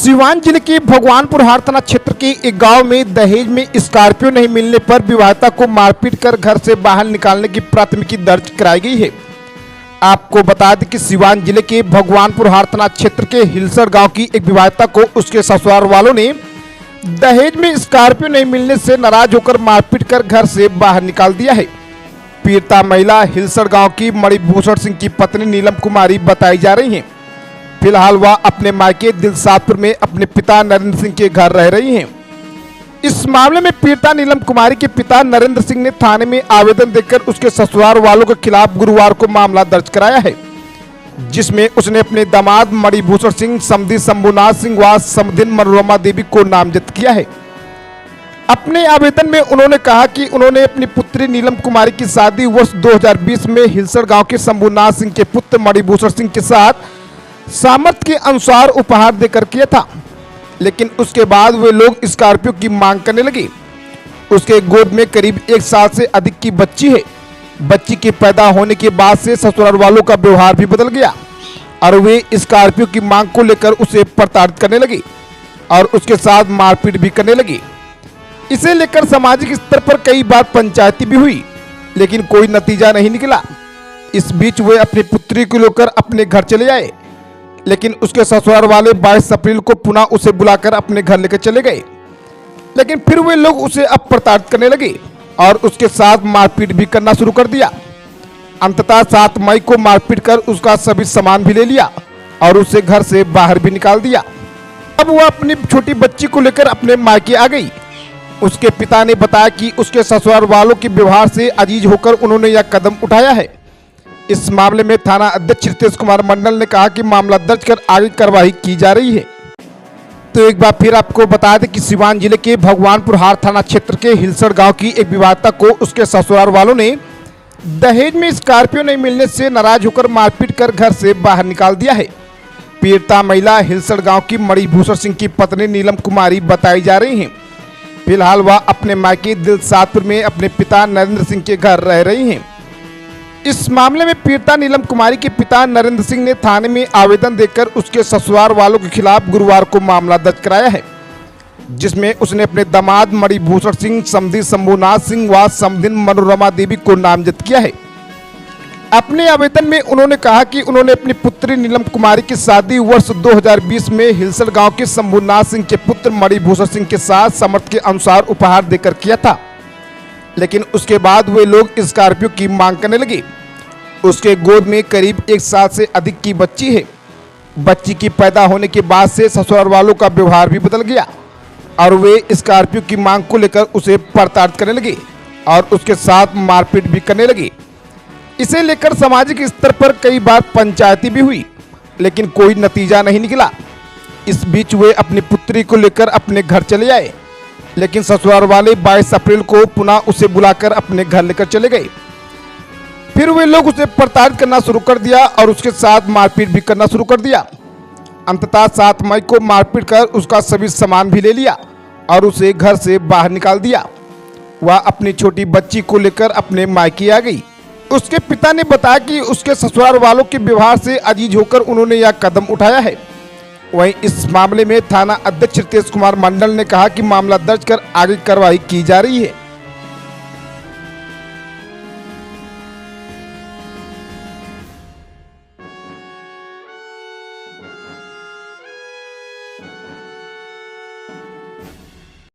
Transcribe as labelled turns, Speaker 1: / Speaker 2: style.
Speaker 1: सिवान जिले के भगवानपुर हाट थाना क्षेत्र के एक गांव में दहेज में स्कॉर्पियो नहीं मिलने पर विवाहिता को मारपीट कर घर से बाहर निकालने की प्राथमिकी दर्ज कराई गई है। आपको बता दें कि सिवान जिले के भगवानपुर हाट थाना क्षेत्र के हिलसर गांव की एक विवाहिता को उसके ससुराल वालों ने दहेज में स्कॉर्पियो नहीं मिलने से नाराज होकर मारपीट कर घर से बाहर निकाल दिया है। पीड़िता महिला हिलसर गाँव की मणिभूषण सिंह की पत्नी नीलम कुमारी बताई जा रही है। फिलहाल वह अपने मायके दिलसादपुर में अपने पिता नरेंद्र सिंह के घर रह रही हैं। इस मामले में पीड़िता नीलम कुमारी के पिता नरेंद्र सिंह ने थाने में आवेदन देकर उसके ससुराल वालों के खिलाफ गुरुवार को मामला दर्ज कराया है, जिसमें उसने अपने दामाद मणिभूषण सिंह, समधी शंभुनाथ सिंह व समधिन मनोरमा देवी को नामजद किया है। अपने आवेदन में उन्होंने कहा कि उन्होंने अपनी पुत्री नीलम कुमारी की शादी वर्ष 2020 में हिलसर गाँव के शंभुनाथ सिंह के पुत्र मणिभूषण सिंह के साथ सामर्थ्य के अनुसार उपहार देकर किया था, लेकिन उसके बाद वे लोग स्कॉर्पियो की मांग करने लगे। उसके गोद में करीब 1 साल से अधिक की बच्ची है। बच्ची के पैदा होने के बाद से ससुराल वालों का व्यवहार भी बदल गया और वे स्कॉर्पियो की मांग को लेकर उसे प्रताड़ित करने लगे और उसके साथ मारपीट भी करने लगे। इसे लेकर सामाजिक स्तर पर कई बार पंचायती भी हुई, लेकिन कोई नतीजा नहीं निकला। इस बीच वे अपनी पुत्री को लेकर अपने घर चले आए, लेकिन उसके ससुराल वाले 22 अप्रैल को पुनः उसे बुलाकर अपने घर लेकर चले गए, लेकिन फिर वे लोग उसे अब प्रताड़ित करने लगे और उसके साथ मारपीट भी करना शुरू कर दिया। अंततः 7 मई को मारपीट कर उसका सभी सामान भी ले लिया और उसे घर से बाहर भी निकाल दिया। अब वह अपनी छोटी बच्ची को लेकर अपने मायके आ गई। उसके पिता ने बताया कि उसके ससुराल वालों के व्यवहार से अजीज होकर उन्होंने यह कदम उठाया है। इस मामले में थाना अध्यक्ष रितेश कुमार मंडल ने कहा कि मामला दर्ज कर आगे कार्रवाई की जा रही है। तो एक बार फिर आपको बता दें कि सिवान जिले के भगवानपुर हाट थाना क्षेत्र के हिलसर गांव की एक विवाहिता को उसके ससुराल वालों ने दहेज में स्कॉर्पियो नहीं मिलने से नाराज होकर मारपीट कर घर से बाहर निकाल दिया है। पीड़िता महिला हिलसर गाँव की मणिभूषण सिंह की पत्नी नीलम कुमारी बताई जा रही है। फिलहाल वह अपने मायके दिलसादपुर में अपने पिता नरेंद्र सिंह के घर रह रही हैं। इस मामले में पीड़िता नीलम कुमारी के पिता नरेंद्र सिंह ने थाने में आवेदन देकर उसके ससुराल वालों के खिलाफ गुरुवार को मामला दर्ज कराया है, जिसमें उसने अपने दामाद मणिभूषण सिंह, समधी शंभुनाथ सिंह व समधिन मनोरमा देवी को नामजद किया है। अपने आवेदन में उन्होंने कहा कि उन्होंने अपनी पुत्री नीलम कुमारी की शादी वर्ष 2020 में हिलसर गांव के शंभुनाथ सिंह के पुत्र मणिभूषण सिंह के साथ सामर्थ्य के अनुसार उपहार देकर किया था, लेकिन उसके बाद वे लोग स्कॉर्पियो की मांग करने लगे। उसके गोद में करीब 1 साल से अधिक की बच्ची है। बच्ची की पैदा होने के बाद से ससुराल वालों का व्यवहार भी बदल गया और वे स्कॉर्पियो की मांग को लेकर उसे प्रताड़ित करने लगे और उसके साथ मारपीट भी करने लगे। इसे लेकर सामाजिक स्तर पर कई बार पंचायती भी हुई, लेकिन कोई नतीजा नहीं निकला। इस बीच वे अपनी पुत्री को लेकर अपने घर चले आए, लेकिन ससुराल वाले 22 अप्रैल को पुनः उसे बुलाकर अपने घर लेकर चले गए। फिर वे लोग उसे प्रताड़ित करना शुरू कर दिया और उसके साथ मारपीट भी करना शुरू कर दिया। अंततः 7 मई को मारपीट कर उसका सभी सामान भी ले लिया और उसे घर से बाहर निकाल दिया। वह अपनी छोटी बच्ची को लेकर अपने मायके आ गई। उसके पिता ने बताया कि उसके ससुराल वालों के व्यवहार से अजीज होकर उन्होंने यह कदम उठाया है। वहीं इस मामले में थाना अध्यक्ष रितेश कुमार मंडल ने कहा कि मामला दर्ज कर आगे कार्रवाई की जा रही है।